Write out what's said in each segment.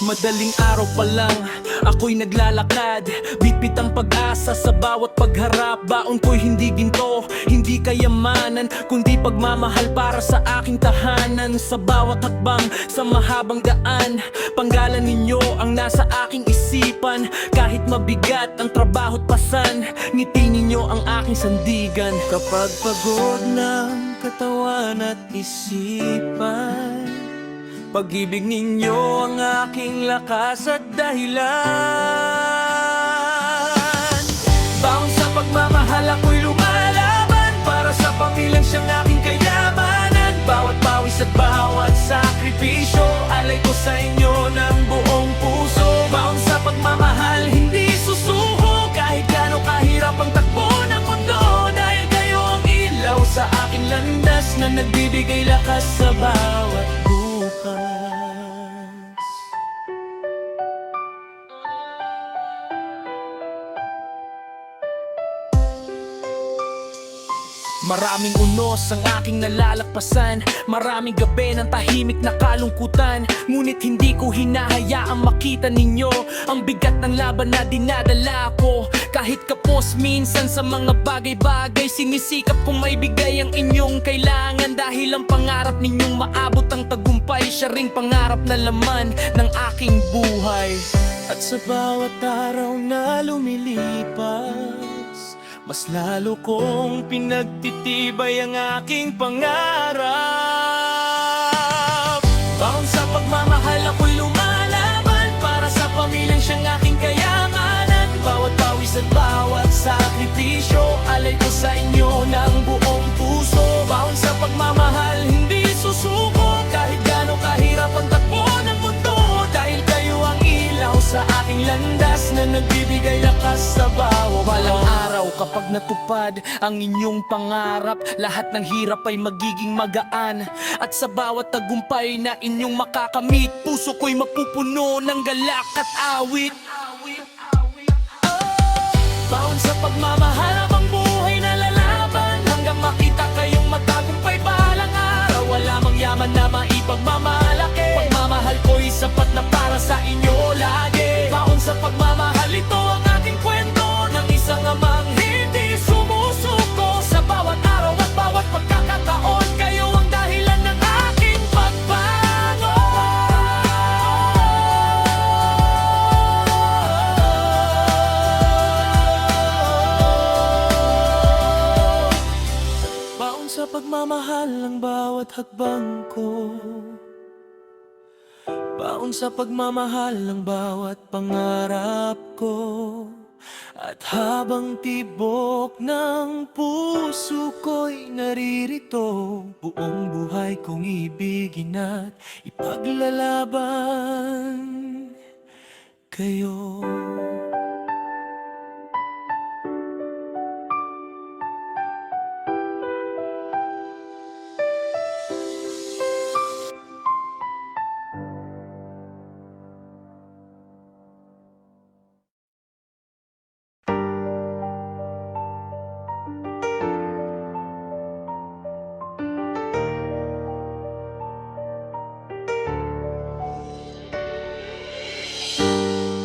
Madaling araw pa lang, ako'y naglalakad, bitbit ang pag-asa sa bawat pagharap. Baon ko'y hindi ginto, hindi kayamanan, kundi pagmamahal para sa aking tahanan. Sa bawat hakbang, sa mahabang daan, panggalan ninyo ang nasa aking isipan. Kahit mabigat ang trabaho't pasan, ngiti ninyo ang aking sandigan. Kapag pagod ng katawan at isipan, pag-ibig ninyo ang aking lakas at dahilan. Baon sa pagmamahal ako'y lumalaban, para sa pamilyang siyang aking kayamanan. Bawat pawis at bawat sakripisyo, alay ko sa inyo ng buong puso. Baon sa pagmamahal, hindi susuko, kahit gaano kahirap ang takbo ng mundo. Dahil kayo ang ilaw sa aking landas, na nagbibigay lakas sa bawat bukas. Maraming unos ang aking nalalagpasan, maraming gabi ng tahimik na kalungkutan. Ngunit hindi ko hinahayaang makita ninyo ang bigat ng laban na dinadala ko. Kahit kapos minsan sa mga bagay-bagay, sinisikap kong maibigay ang inyong kailangan. Dahil ang pangarap ninyong maabot ang tagumpay, siya ring pangarap na laman ng aking buhay. At sa bawat araw na lumilipas, mas lalo kong pinagtitibay ang aking pangarap. Baon sa pagmamahal ako'y lumalaban, para sa pamilyang siyang aking kayamanan. Bawat pawis at bawat sakripisyo, alay ko sa inyo ng buong puso. Baon sa pagmamahal, hindi susuko, kahit gaano kahirap ang takbo ng mundo. Dahil kayo ang ilaw sa aking landas, na nagbibigay lakas sa bawat balang araw. Kapag natupad ang inyong pangarap, lahat ng hirap ay magiging magaan. At sa bawat tagumpay na inyong makakamit, puso ko'y mapupuno ng galak at awit. Baon sa pagmamahal habang buhay na lalaban, hanggang makita kayong matagumpay balang araw. Wala mang yaman na maipagmamalaki, pagmamahal ko'y sapat na para sa inyo lagi. Baon sa pagmamahal, ito ang aking kwento ng isang amang hindi sumusuko. Sa bawat araw at bawat pagkakataon, kayo ang dahilan ng aking pagbago. Baon sa pagmamahal ang bawat hakbang ko, baon sa pagmamahal ang bawat pangarap ko. At habang tibok ng puso ko'y naririto, buong buhay kong ibigin at ipaglalaban kayo.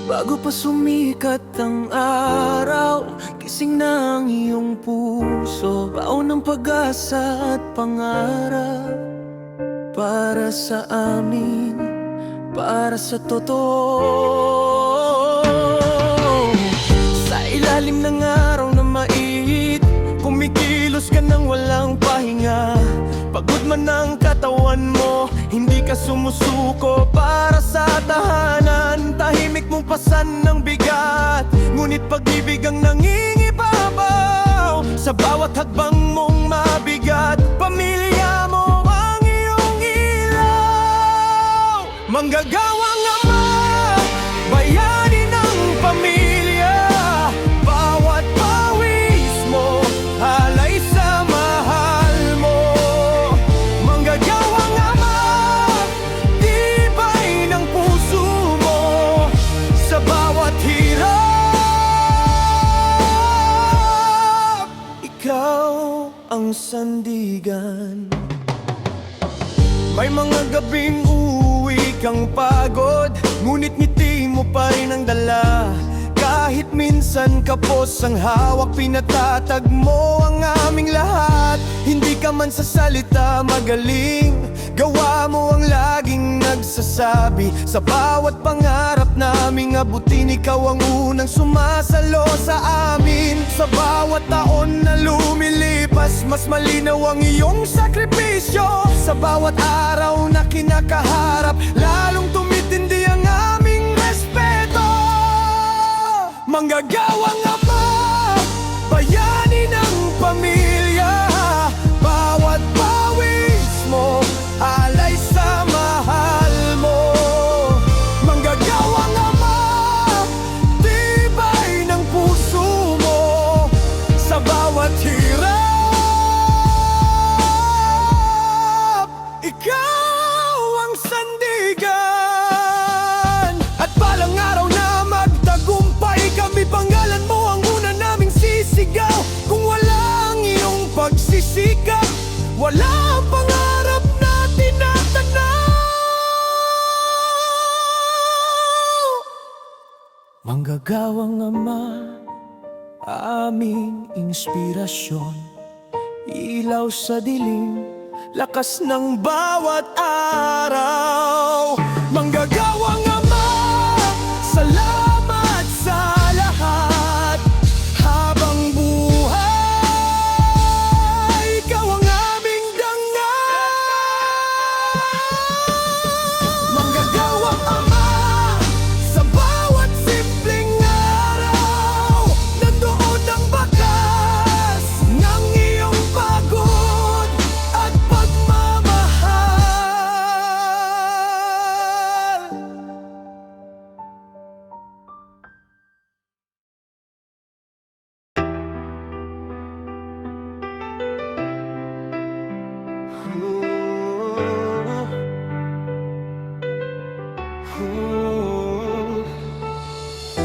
Bago pa sumikat ang araw, gising na ang iyong puso. Baon ng pag-asa at pangarap, para sa amin, para sa totoo. Sa ilalim ng araw na mait, kumikilos ka nang walang pahinga. Pagod man ang katawan mo, hindi ka sumusuko para sa tahanan. Tahimik mong pasan ng bigat, ngunit pag-ibig ang nangingibabaw. Sa bawat hakbang mong mabigat, pamilya mo ang iyong ilaw. Manggagawang ama, bayani ng pamilya, bawat pawis mo, alay sa mahal mo. Manggagawang ama, tibay ng puso mo, sa bawat hirap, ikaw ang sandigan. May mga gabing uwi kang pagod, ngunit ngiti mo pa rin ang dala. Kahit minsan kapos ang hawak, pinatatag mo ang aming lahat. Hindi ka man sa salita magaling, gawa mo ang laging nagsasabi. Sa bawat pangarap naming abutin, ikaw ang unang sumasalo sa amin. Sa bawat taon na lumilipas, mas malinaw ang iyong sakripisyo. Sa bawat araw na kinakaharap, lalong tumitindi ang aming respeto. Manggagawang ama, bayani ng pamilya, bawat pawis mo, alay sa mahal mo. Manggagawang ama, tibay ng puso mo, sa bawat hirap, ikaw ang sandigan. At balang araw na magtagumpay kami, pangalan mo ang una naming sisigaw. Kung wala ang iyong pagsisikap, wala ang pangarap na tinatanaw. Manggagawang ama, aming inspirasyon, ilaw sa dilim, lakas ng bawat araw. Manggagawang ama, salamat sa lahat. Habang buhay, ikaw ang aming dangal. Manggagawang ama, sa bawat simpleng araw, nandoon ang bakas ng iyong pagod at pagmamahal.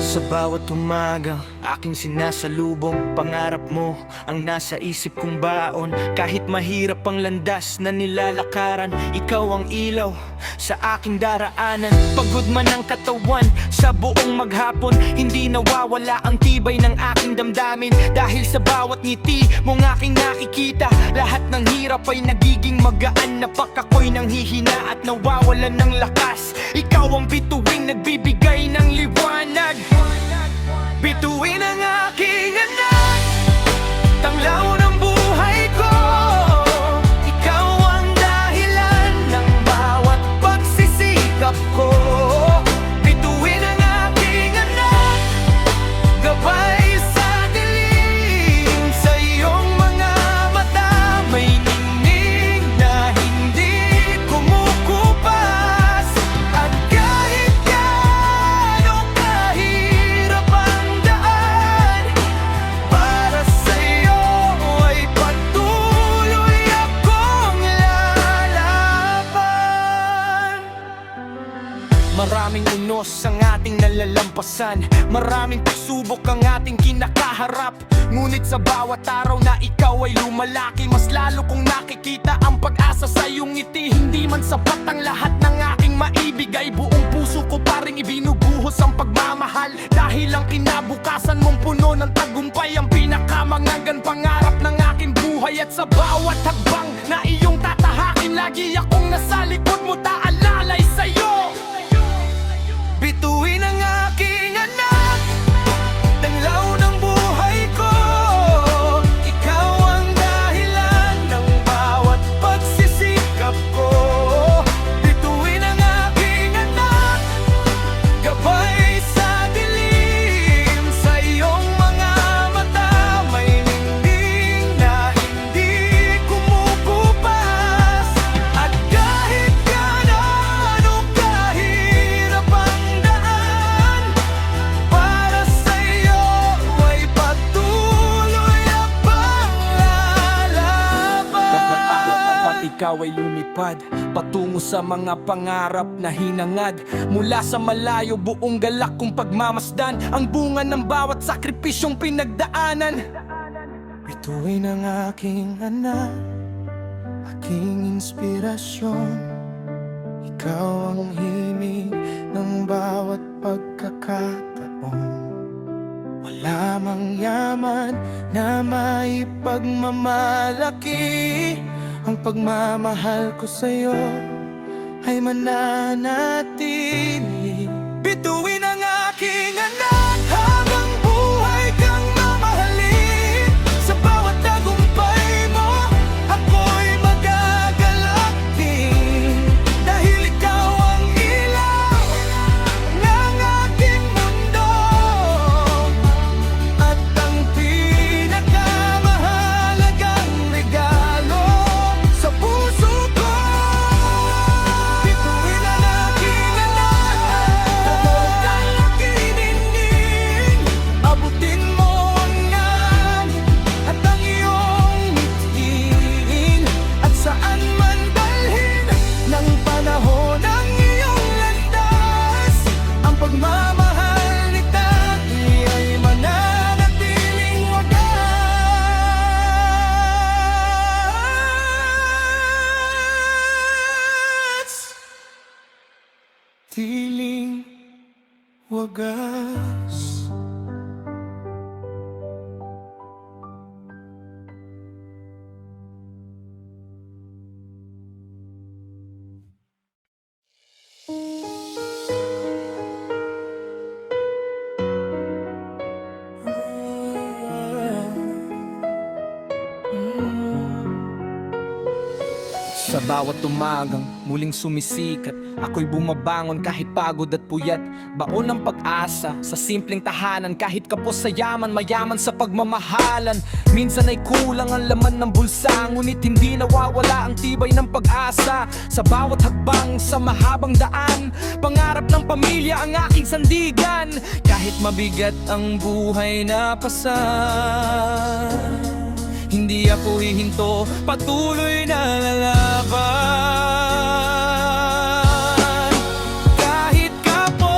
Sa bawat umaga, aking sinasalubong pangarap mo ang nasa isip kong baon. Kahit mahirap ang landas na nilalakaran, ikaw ang ilaw sa aking daraanan. Pagod man ang katawan sa buong maghapon, hindi nawawala ang tibay ng aking damdamin. Dahil sa bawat ngiti mong aking nakikita, lahat ng hirap ay nagiging magaan. Napak ako'y nanghihina at nawawalan ng lakas. Ikaw ang bituing nagbibigay ng liwanag. Bituin ang aking anak, tanglaw ng buhay ko. Ikaw ang dahilan ng bawat pagsisikap ko. Bituin ang aking anak, gabay sa dilim. Sa iyong mga mata may ningning na hindi kumukupas. At kahit gaano kahirap ang daan, para sa'yo ay patuloy akong lalaban. Maraming unos ang ating nalalampasan, maraming pagsubok ang ating kinakaharap. Ngunit sa bawat araw na ikaw ay lumalaki, mas lalo kong nakikita ang pag-asa sa iyong ngiti. Hindi man sapat ang lahat ng aking maibigay, buong puso ko pa ring ibinubuhos ang pagmamahal. Dahil ang kinabukasan mong puno ng tagumpay, ang pinakamangagan pangarap ng aking buhay. At sa bawat hakbang na iyong tatahakin, lagi akong nasa likod mo, taalalay sa'yo. Bituin ang aking anak, tanglaw ng buhay ko. Ikaw ang dahilan ng bawat pagsisikap ko. Bituin ang aking anak, gabay sa dilim. Sa iyong mga mata may ningning na hindi kumukupas. At kahit gaano kahirap ang daan, para sa'yo ay patuloy akong lalaban. At ikaw ay lumipad patungo sa mga pangarap na hinangad. Mula sa malayo, buong galak kong pagmamasdan ang bunga ng bawat sakripisyong pinagdaanan. Bituin ang aking anak, aking inspirasyon. Ikaw ang himig ng bawat pagkakataon. Wala mang yaman na maipagmamalaki. Ang pagmamahal ko sa'yo ay mananatili. Bituin ang aking anak habang buhay kang mamahalin. Sa bawat tagumpay mo, ako'y magagalak din. Dahil ikaw ang ilaw ng aking mundo at ang pinakamahalagang regalo sa puso ko. Bituin ang aking anak, tagod ang kiningning. Abutin mo ang langit at ang iyong mithiin. At saan man dalhin ng panahon ang iyong landas, ang pagmamahal ni Tati ay mananatiling wagas. Tiling wagas. Sa bawat umagang muling sumisikat, ako'y bumabangon kahit pagod at puyat. Baon ng pag-asa sa simpleng tahanan, kahit kapos sa yaman, mayaman sa pagmamahalan. Minsan ay kulang ang laman ng bulsa, ngunit hindi nawawala ang tibay ng pag-asa. Sa bawat hakbang sa mahabang daan, pangarap ng pamilya ang aking sandigan. Kahit mabigat ang buhay na pasan, hindi ako hihinto, patuloy na lalaban. Kahit kapos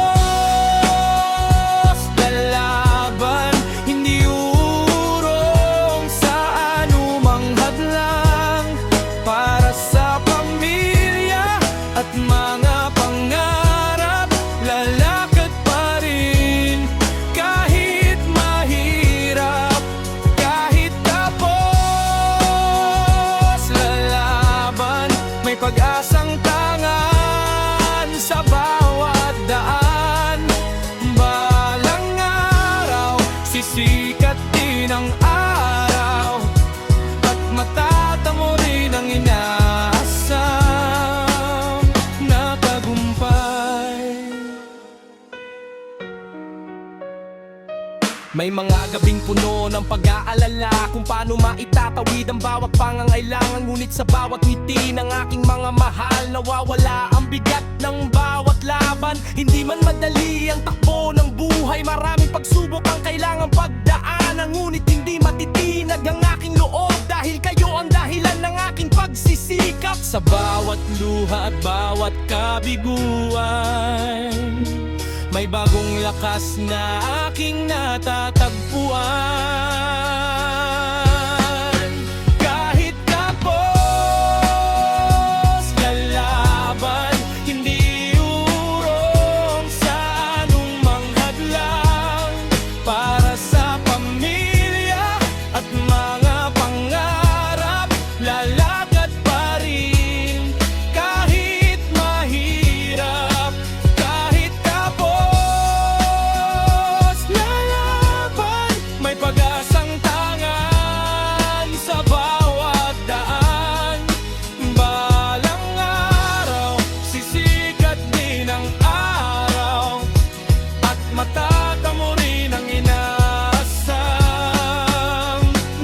na laban, hindi urong sa anumang hadlang. Para sa pamilya at mga pangarap, lalakad pa rin. Kahit mahirap, kahit may pag-asang tangan sa bawat daan. Balang araw, sisikat din ang araw at matatamo rin ang inaasam na tagumpay. May mga gabing puno ng pag-aalala kung paano maitatawid ang bawat pangangailangan. Ngunit sa bawat ngiti ng aking mga mahal, nawawala ang bigat ng bawat laban. Hindi man madali ang takbo ng buhay, maraming pagsubok ang kailangang pagdaanan. Ngunit hindi matitinag ang aking loob, dahil kayo ang dahilan ng aking pagsisikap. Sa bawat luha at bawat kabiguan, may bagong lakas na aking natatagpuan. Kahit kapos na laban, hindi urong sa anumang hadlang. Para sa pamilya at mga pangarap, lalakad pa rin. Kahit mahirap, kahit may pag-asang tangan sa bawat daan. Balang araw, sisikat din ang araw at matatamo rin ang inaasam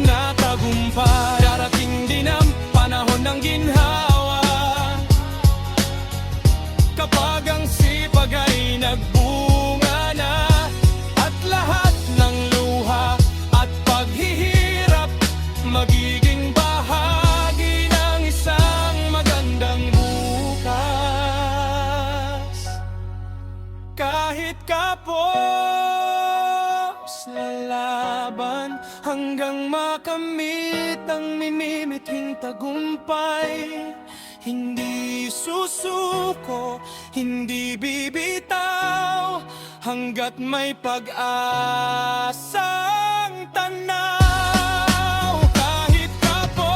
na tagumpay. Darating din ang panahon ng ginhawa, kapag ang sipag ay nagbunga na, at lahat ng luha at paghihirap magiging bahagi ng isang magandang bukas. Kahit kapos na laban, hanggang makamit ang minimithing tagumpay. Hindi susuko, hindi bibitaw, hanggat may pag-asang tanaw. Kahit kapos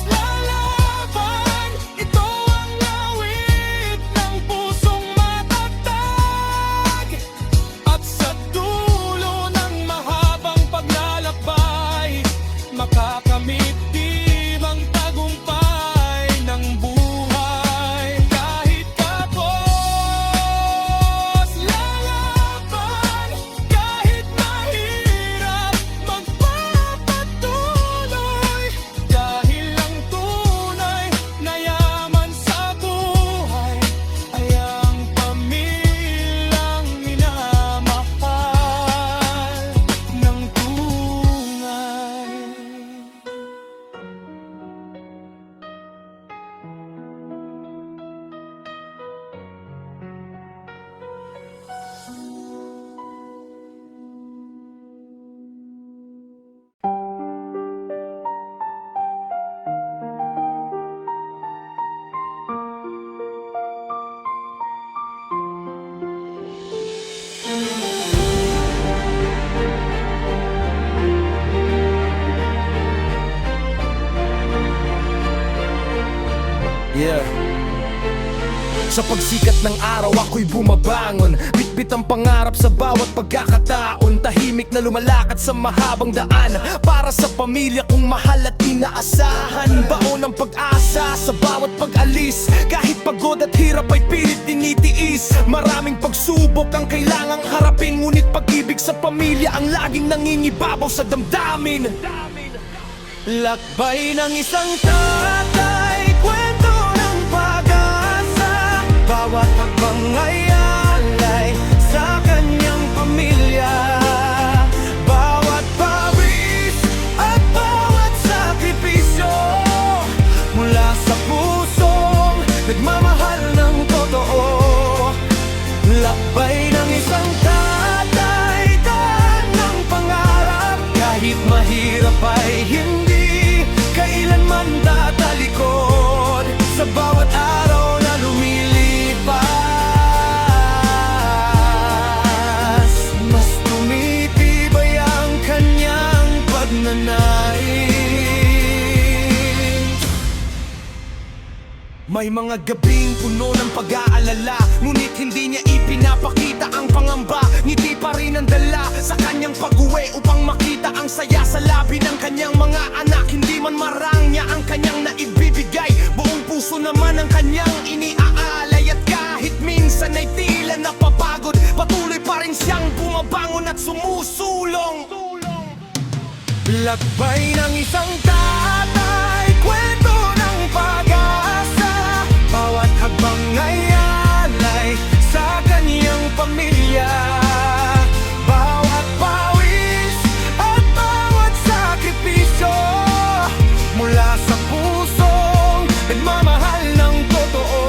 lalaban, ito ang awit ng pusong matatag. At sa dulo ng mahabang paglalakbay, makakamit din ang tagumpay ng buhay. Kahit kapos lalaban, kahit mahirap magpapatuloy. Dahil ang tunay na yaman sa buhay ay ang pamilyang minamahal ng tunay. Yeah. Sa pagsikat ng araw ako'y bumabangon, bitbit ang pangarap sa bawat pagkakataon. Tahimik na lumalakad sa mahabang daan, para sa pamilya kong mahal at inaasahan. Baon ng pag-asa sa bawat pag-alis, kahit pagod at hirap ay pilit tinitiis. Maraming pagsubok ang kailangang harapin, ngunit pag-ibig sa pamilya ang laging nangingibabaw sa damdamin. Lakbay ng isang tatay, kwento ng pag-asa, bawat hakbang ay alay sa kanyang pamilya. Bawat pawis at bawat sakripisyo, mula sa pusong nagmamahal ng totoo. Lakbay ng isang tatay, daan ng pangarap, kahit mahirap ay hindi kailanman tatalikod. Sa bawat araw na lumilipas, mas tumitibay ang kanyang pagnanais. May mga gabing puno ng pag-aalala, ngunit hindi niya ipinapakita ang pangamba. Ngiti pa rin ang dala sa kanyang pag-uwi, upang makita ang saya sa labi ng kanyang mga anak. Hindi man marang niya ang kanyang naibibigay, buong puso naman ang kanyang iniaalay. At kahit minsan ay tila napapagod, patuloy pa rin siyang bumabangon at sumusulong. Lakbay ng isang tatay, kwento ng pag-asa, bawat hakbang ay alay sa kanyang pamilya. Bawat pawis at bawat sakripisyo, mula sa pusong nagmamahal ng totoo.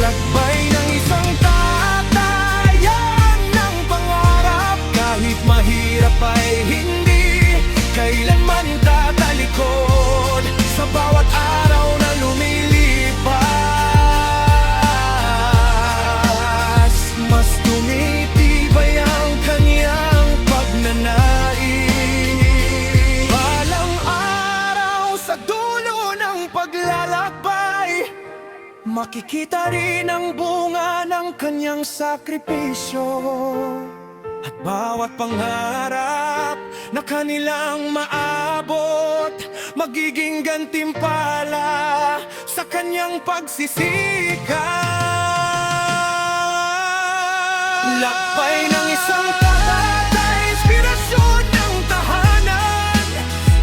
Lakbay ng isang tatay, yan ang pangarap, kahit mahirap ay hindi kailanman tatalikod. Sa bawat araw na lumilipas, mas tumitibay ang kanyang pagnanais. Balang araw sa dulo ng paglalakbay, makikita rin ang bunga ng kanyang sakripisyo. At bawat pangarap na kanilang maabot, magiging gantimpala sa kanyang pagsisikap. Lakbay ng isang tatay, inspirasyon ng tahanan,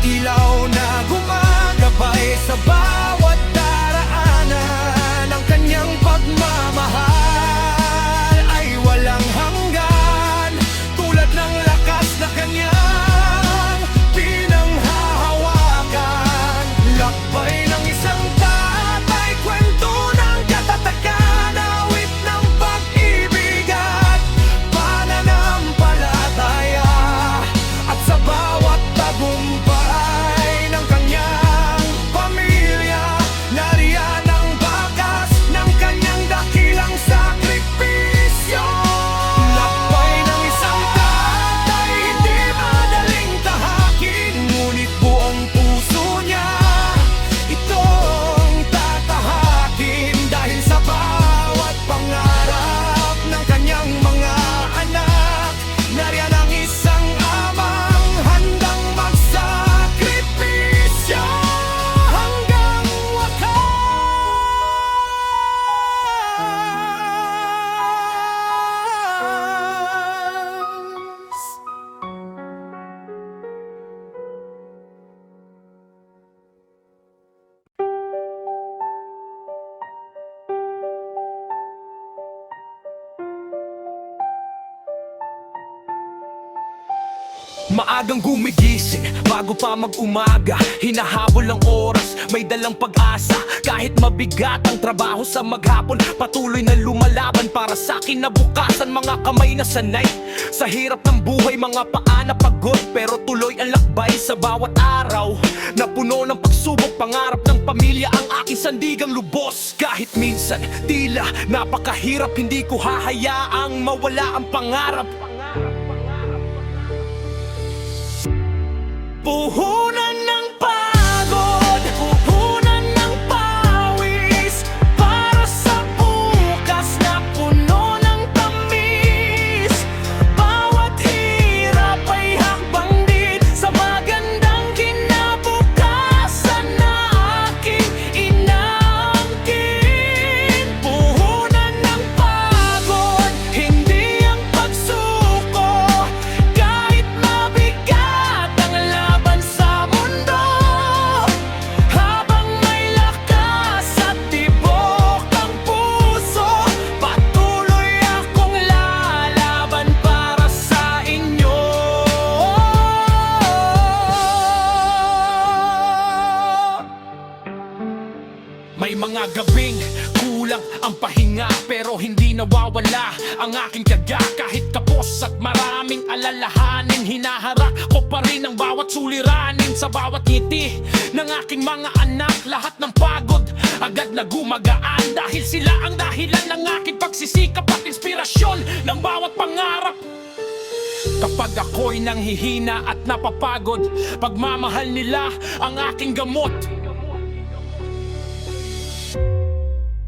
ilaw na gumagabay sa bawat daraanan. Ang kanyang pagmamahal ay walang hanggan, tulad ng lakas na kanyang pinanghahawakan. Lakbay ng isang tatay, kwento ng katatagan, awit ng pag-ibig at pananampalataya. Maagang gumigising, bago pa mag-umaga. Hinahabol ang oras, may dalang pag-asa. Kahit mabigat ang trabaho sa maghapon, patuloy na lumalaban para sa kinabukasan. Mga kamay na sanay sa hirap ng buhay, mga paa na pagod, pero tuloy ang lakbay sa bawat araw na puno ng pagsubok. Pangarap ng pamilya ang aking sandigang lubos. Kahit minsan tila napakahirap, hindi ko hahayaang mawala ang pangarap. Puhunan ng pagod, puhunan ng pawis, para sa bukas na puno ng tamis. Bawat hirap ay hakbang din sa magandang kinabukasan na aking inaangkin. Puhunan ng pagod, hindi ang pagsuko, kahit mabigat ang laban sa mundo. Habang may lakas at tibok ang puso, patuloy akong lalaban para sa inyo. May mga gabing kulang ang pahinga, pero hindi nawawala ang aking tiyaga. Kahit kapos at maraming alalahanin, hinaharap ko pa rin ang bawat suliranin. Sa bawat ngiti ng aking mga anak, lahat ng pagod agad na gumagaan, dahil sila ang dahilan ng aking pagsisikap at inspirasyon ng bawat pangarap. Kapag ako'y nanghihina at napapagod, pagmamahal nila ang aking gamot.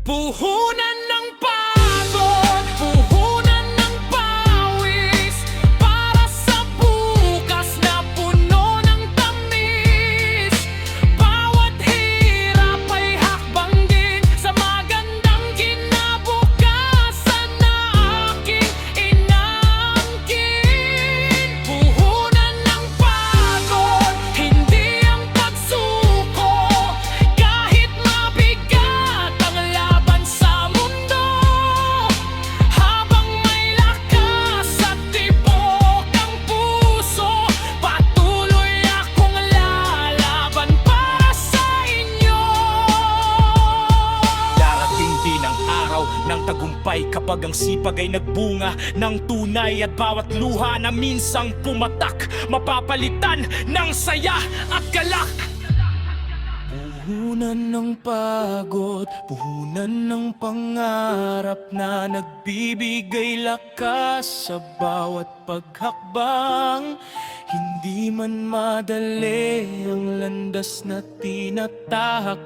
Puhunan ng pagod, puhunan ng pawis, para sa bukas na puno ng tamis. Bawat hirap ay hakbang din sa magandang kinabukasan na aking inaangkin. Puhunan ng pagod, hindi ang pagsuko, kahit mabigat ang laban sa mundo. Habang may lakas at tibok ang puso, patuloy akong lalaban para sa inyo. Darating din ang araw ng tagumpay, kapag ang sipag ay nagbunga ng tunay, at bawat luha na minsang pumatak, mapapalitan ng saya at galak. Puhunan ng pagod, puhunan ng pangarap na nagbibigay lakas sa bawat paghakbang. Hindi man madali ang landas na tinatahak,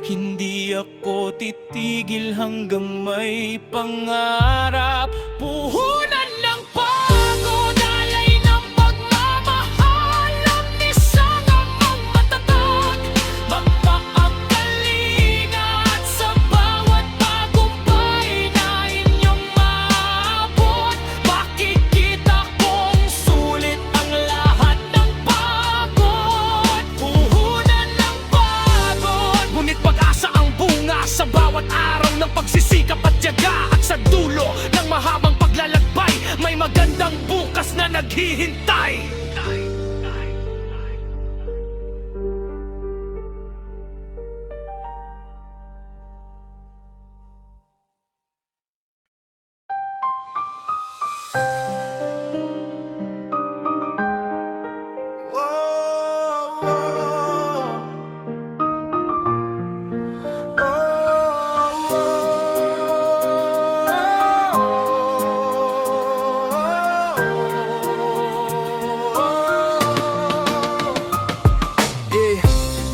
hindi ako titigil hanggang may pangarap. Puhunan ng pagod, alay ng pagmamahal, ang isang amang matatag, magpakalingat sa bawat tagumpay na inyong maabot. Makikita kong sulit ang lahat ng pagod. Puhunan ng pagod, ngunit pag-asa ang bunga sa bawat araw ng pagsisikap at tiyaga. At sa dulo ng mahabang paglalakbay, may magandang bukas na naghihintay.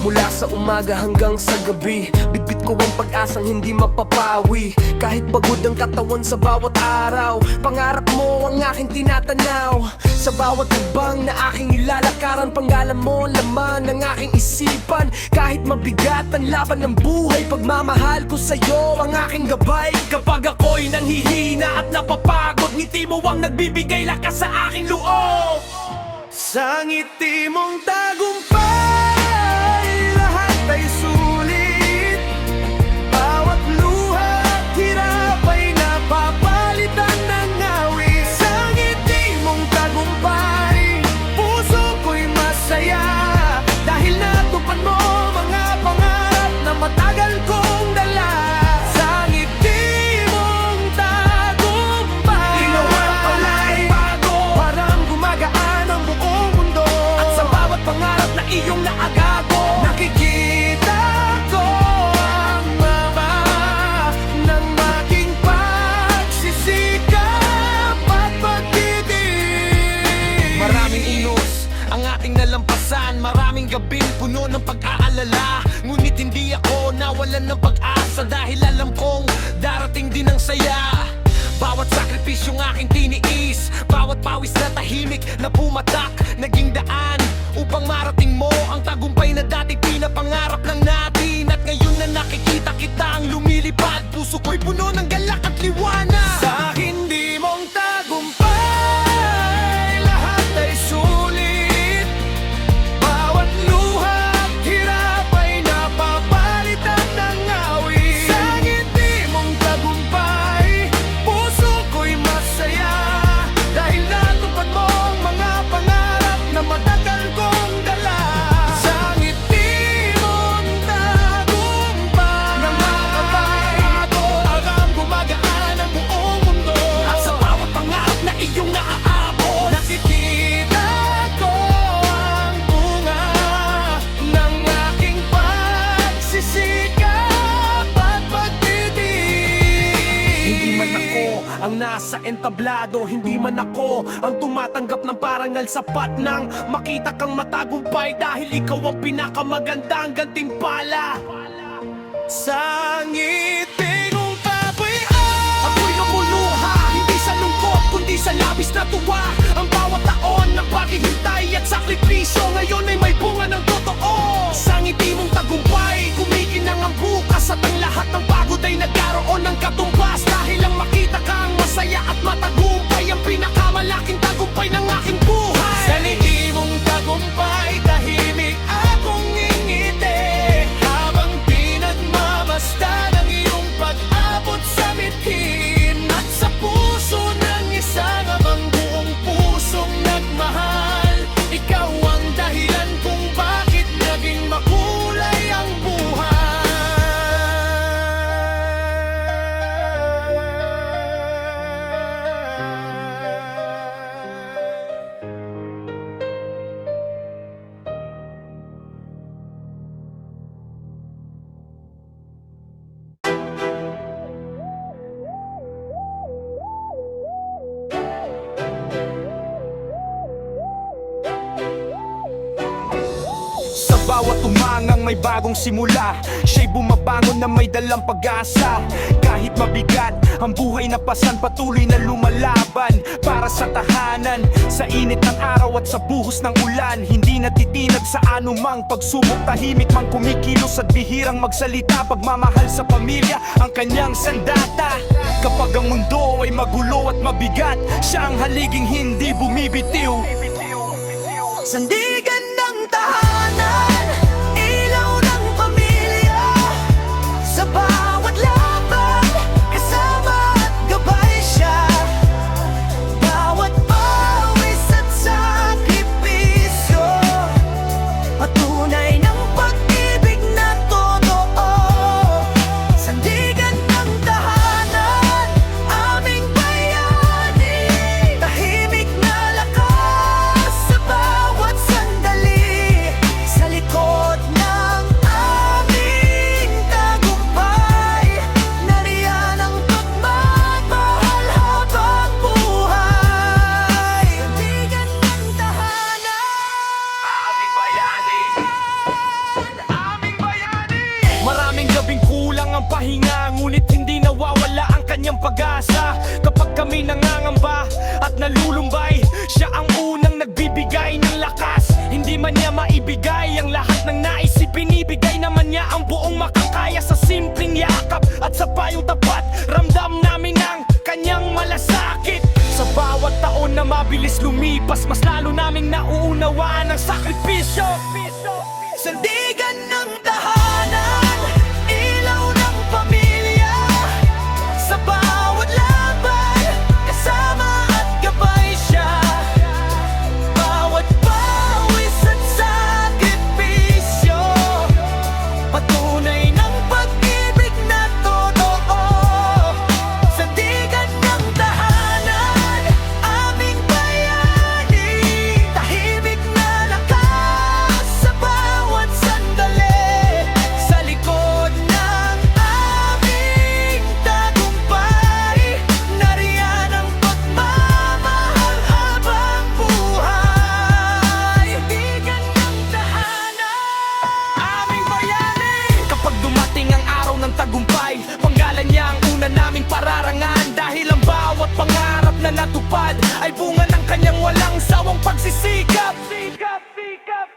Mula sa umaga hanggang sa gabi, bitbit ko ang pag-asang hindi mapapawi. Kahit pagod ang katawan sa bawat araw, pangarap mo ang aking tinatanaw. Sa bawat ibang na aking ilalakaran, panggalan mo laman ng aking isipan. Kahit mabigat ang laban ng buhay, pagmamahal ko sa'yo ang aking gabay. Kapag ako'y nanghihina at napapagod, ngiti mo ang nagbibigay lakas sa aking loob. Sa ngiti mong tagumpay, lahat ay sulit. Bawat luha at hirap ay napapalitan ng awit. Sa ngiti mong tagumpay, puso puno ng pag-aalala. Ngunit hindi ako nawalan ng pag-asa, dahil alam kong darating din ang saya. Bawat sakripisyong aking tiniis, bawat pawis na tahimik na pumatak, naging daan upang marating mo ang tagumpay na dati pinapangarap lang natin. At ngayon na nakikita kita ang lumilipad, puso ko'y puno ng galak at liwanag. Sa hindi mong tagumpay, lahat ay sulit. Bawat luha at hirap ay napapalitan ng awit. Sa hindi mong tagumpay, puso ko'y masaya, dahil natupad mo ang mga pangarap na matagal kong dala. Sa ngiti mong tagumpay, na makabago hanggang gumagaan ang buong mundo. At sa bawat pangarap na iyong naaabot, nakikita ko ang bunga ng aking pagsisikap at pagtitig. Hindi man ako ang nasa entablado, hindi man ako ang tumatanggap ng parangal, sapat nang makita kang matagumpay, dahil ikaw ang pinakamagandang gantimpala. Sa ngiti mong kabuuan, ako'y lumuluha, hindi sa lungkot kundi sa labis na tuwa. Ang bawat taon ng paghihintay at sakripisyo, ngayon ay may bunga ng totoo. Sa ngiti mong tagumpay, kumikinang ang bukas, at ang lahat ng pagod ay nagkaroon ng katumbas, dahil lang makita kang masaya at matagumpay, ang pinakamalaking tagumpay ng aking buhay. Sa ngiti mong tagumpay, tahimik akong ngingiti, habang pinagmamasdan ang iyong pag-abot sa mithin. At sa puso ng isang amang buong pusong nagmahal, ikaw ang dahilan kung bakit naging makulay ang buhay. Sa bawat umangang may bagong simula, siya'y bumabangon na may dalang pag-asa. Kahit mabigat ang buhay na pasan, patuloy na lumalaban para sa tahanan. Sa init ng araw at sa buhos ng ulan, hindi natitinag sa anumang pagsubok, tahimik mang kumikilos at bihirang magsalita. Pagmamahal sa pamilya ang kanyang sandata. Kapag ang mundo ay magulo at mabigat, siya ang haliging hindi bumibitiw. Sandigan ng tahanan, ilaw ng pamilya, sa bawat laban, kasama at gabay siya. Bawat pawis at sakripisyo, patunay ng pag-ibig na totoo. Sandigan ng tahanan, aming bayani, tahimik na lakas sa bawat sandali. Sa likod ng aming tagumpay, nariyan ang pagmamahal habang buhay. Sandigan ng tahanan, aming bayani, aming bayani. Maraming gabing kulang ang pahinga, ngunit hindi nawawala ang kanyang pag-asa. Kapag kami nangangamba at nalulumbay, siya ang unang nagbibigay ng lakas. Hindi man niya maibigay ang lahat ng nais, ibinibigay naman niya ang buong makakaya. Sa simpleng yakap at sa payong tapat, ramdam namin ang kanyang malasakit. Sa bawat taon na mabilis lumipas, mas lalo naming nauunawaan ang sakripisyo. Sandigan ng tahanan, ilaw ng pamilya, sa bawat laban, kasama at gabay siya. Bawat pawis at sakripisyo, patunay ng pag-ibig na totoo. Sandigan ng tahanan, aming bayani, tahimik na lakas sa bawat sandali. pagsisikap.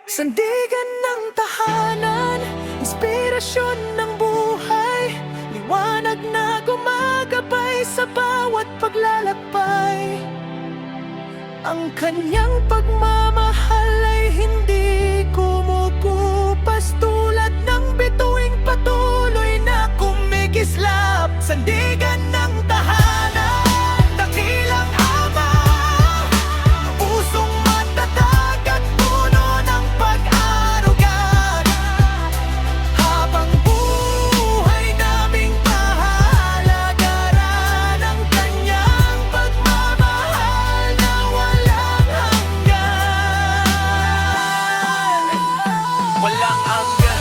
Sandigan ng tahanan, inspirasyon ng buhay, liwanag na gumagabay sa bawat paglalakbay. Ang kanyang pagmamahal ay hindi kumukupas, tulad ng bituing patuloy na kumikislap. Sandigan ng tahanan, dakilang ama, pusong matatag at puno ng pag-aruga. Habang buhay naming pahalagaran ang kanyang pagmamahal na walang hanggan. Walang hanggan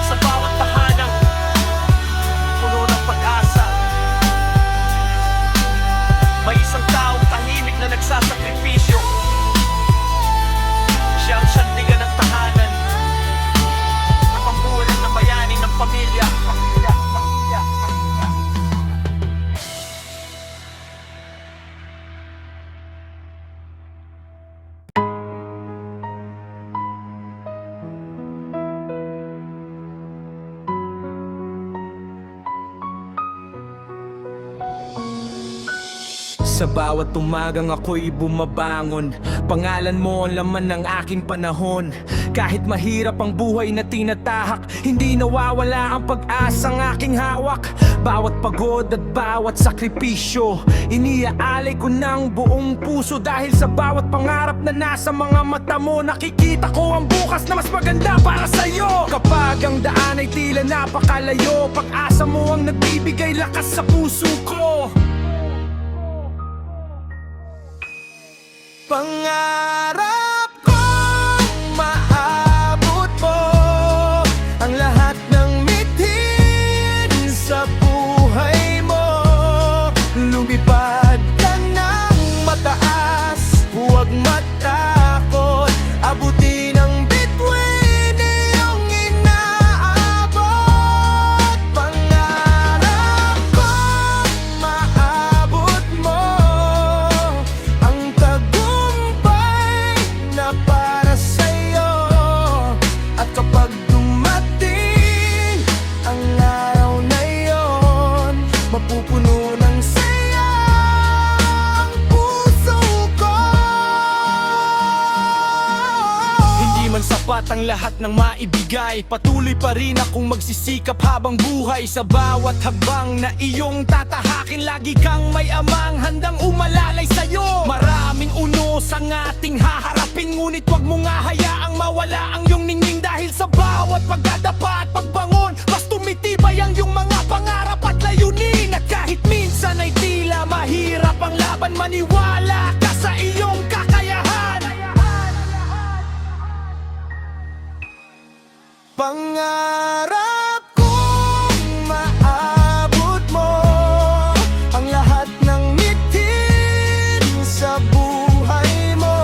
sa bawat tahanang puno ng pag-asa. May isang taong tahimik na nagsasakripisyo. Siya ang sandigan ng tahanan, ang pambulan ng bayani ng pamilya. Sa bawat umagang ako'y bumabangon, pangalan mo ang laman ng aking panahon. Kahit mahirap ang buhay na tinatahak, hindi nawawala ang pag-asang aking hawak. Bawat pagod at bawat sakripisyo, iniaalay ko ng buong puso. Dahil sa bawat pangarap na nasa mga mata mo, nakikita ko ang bukas na mas maganda para sa'yo. Kapag ang daan ay tila napakalayo, pag-asa mo ang nagbibigay lakas sa puso ko. Pangarap kong maabot mo ang lahat ng mithin sa buhay mo. Lumipad ka ng mataas, huwag matakot, abutin ang bituin iyong inaabot. Pangarap kong maabot mo ang tagumpay na para sa'yo. At kapag dumating ang araw na iyon, mapupuno ng saya ang puso ko. Hindi man sapat ang lahat ng maibigay, patuloy pa rin akong magsisikap habang buhay. Sa bawat hakbang na iyong tatahakin, lagi kang may amang handang umalalay sa'yo. Maraming unos ang ating haharapin, ngunit wag mo nga hayaang mawala ang iyong ningning. Dahil sa bawat pagdadapa at pagbangon, mas tumitibay ang iyong mga pangarap at layunin. At kahit minsan ay tila mahirap ang laban, maniwala ka sa iyong kakayahan. Pangarap kong maabot mo ang lahat ng mithin sa buhay mo.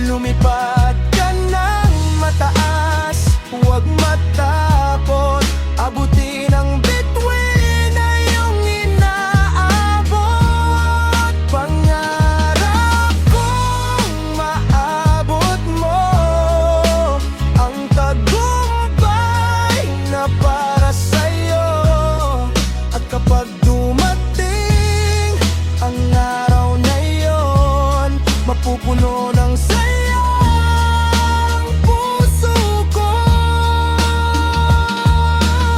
Lumipad ka ng mataas, huwag matakot, abutin ang bituin na iyong inaabot. Pangarap kong maabot mo ang tagumpay na para sa'yo. At kapag dumating ang araw na iyon, mapupuno ng saya ang puso ko.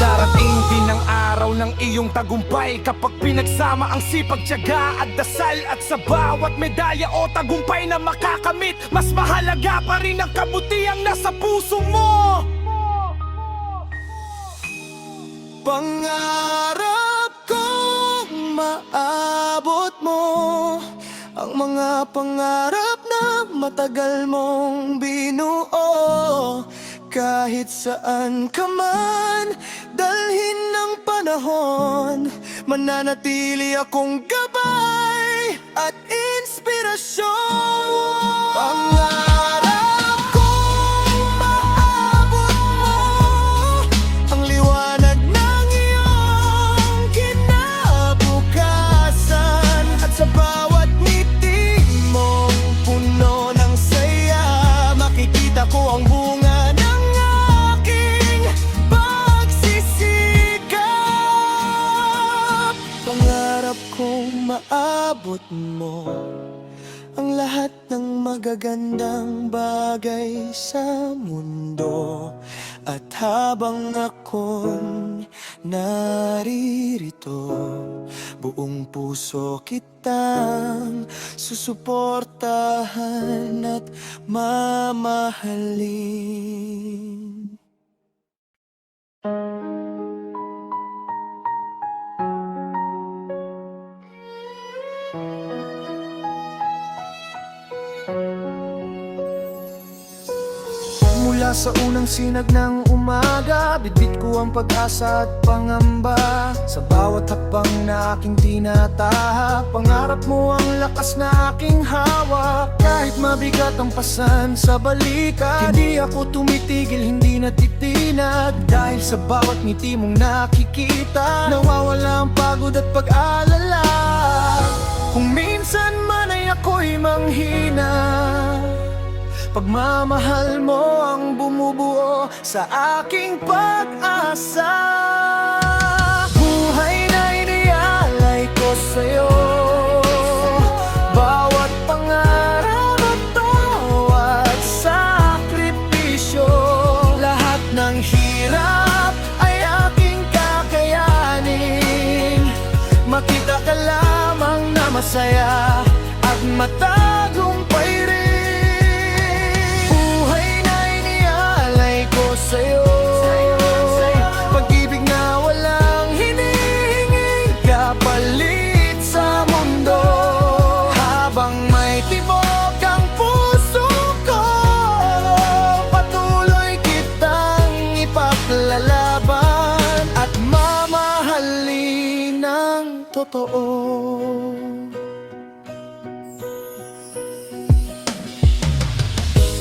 Darating din ang araw ng iyong tagumpay, kapag pinagsama ang sipag, tiyaga at dasal. At sa bawat medalya o tagumpay na makakamit, mas mahalaga pa rin ang kabutihang nasa puso mo. Pangarap kong maabot mo ang mga pangarap na matagal mong binuo. Kahit saan ka man dalhin ng panahon, mananatili akong gabay at inspirasyon. Pangarap kong maabot mo ang liwanag ng iyong kinabukasan. At sa bawat ngiti mong magagandang bagay sa mundo. At habang ako'y naririto, buong puso kitang susuportahan at mamahalin. Mula sa unang sinag ng umaga, bitbit ko ang pag-asa at pangamba. Sa bawat hakbang na aking tinatahak, pangarap mo ang lakas na aking hawak. Kahit mabigat ang pasan sa balikat, hindi ako tumitigil, hindi natitinag. Dahil sa bawat ngiti mong nakikita, nawawala ang pagod at pag-alala. Kung minsan man ay ako'y manghina, pagmamahal mo ang bumubuo sa aking pag-asa. Buhay na inialay ko sa'yo, bawat pangarap at bawat sakripisyo. Lahat ng hirap ay aking kakayanin. Makita ka lamang na masaya at matagumpay rin. Sa'yo, pag-ibig na walang hinihinging kapalit sa mundo. Habang may tibok ang puso ko, patuloy kitang ipaglalaban at mamahalin ng totoo.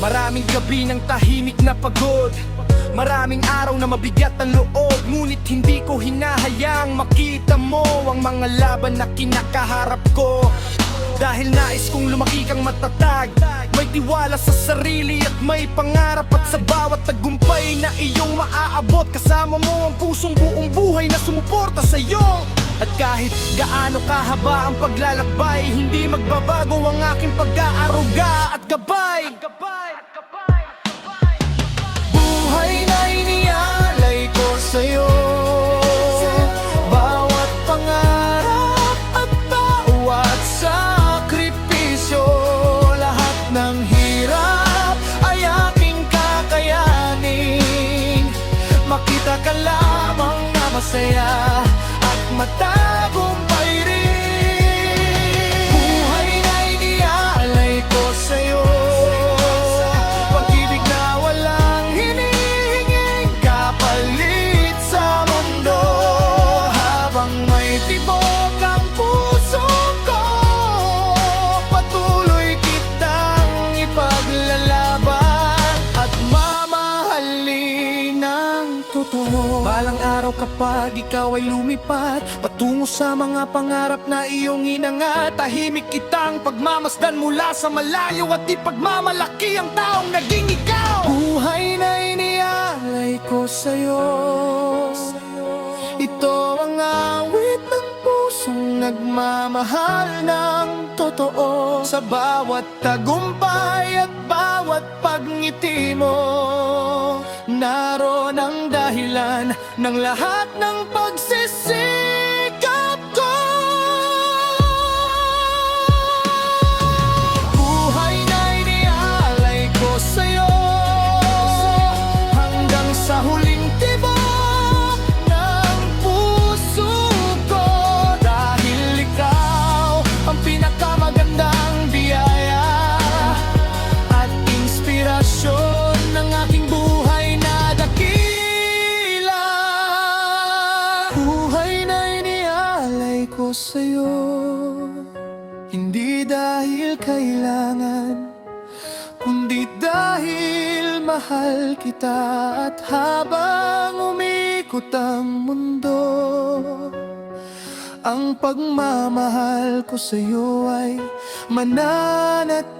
Maraming gabi ng tahimik na pagod, maraming araw na mabigat ang loob. Ngunit hindi ko hinahayaang makita mo ang mga laban na kinakaharap ko. Dahil nais kong lumaki kang matatag, may tiwala sa sarili at may pangarap. At sa bawat tagumpay na iyong maaabot, kasama mo ang pusong buong buhay na sumuporta sa'yo. At kahit gaano kahaba ang paglalakbay, hindi magbabago ang aking pag-aaruga at gabay. Buhay na inialay ko sa'yo, bawat pangarap at bawat sakripisyo. Lahat ng hirap ay aking kakayanin. Makita ka lamang na masaya at matagumpay rin. Buhay na inialay ko sa'yo, pag-ibig na walang hinihinging kapalit sa mundo. Habang may tibok ang puso ko, patuloy kitang ipaglalaban at mamahalin ng totoo. Balang araw kapag ikaw ay lumipat patungo sa mga pangarap na iyong inangat, tahimik kitang pagmamasdan mula sa malayo at ipagmamalaki ang taong naging ikaw. Buhay na inialay ko sa'yo, ito ang awit ng pusong nagmamahal ng totoo. Sa bawat tagumpay at bawat pagngiti mo, naroon ang dahilan ng lahat ng pagsisikap ko. Buhay na inialay ko sa'yo, hanggang sa huling tibok ng puso ko. Dahil ikaw ang pinakamagandang biyaya at inspirasyon ng aking buhay na dakila. Buhay na inialay ko sa'yo, hindi dahil kailangan, kundi dahil mahal kita. At habang umikot ang mundo, ang pagmamahal ko sa'yo ay mananatili.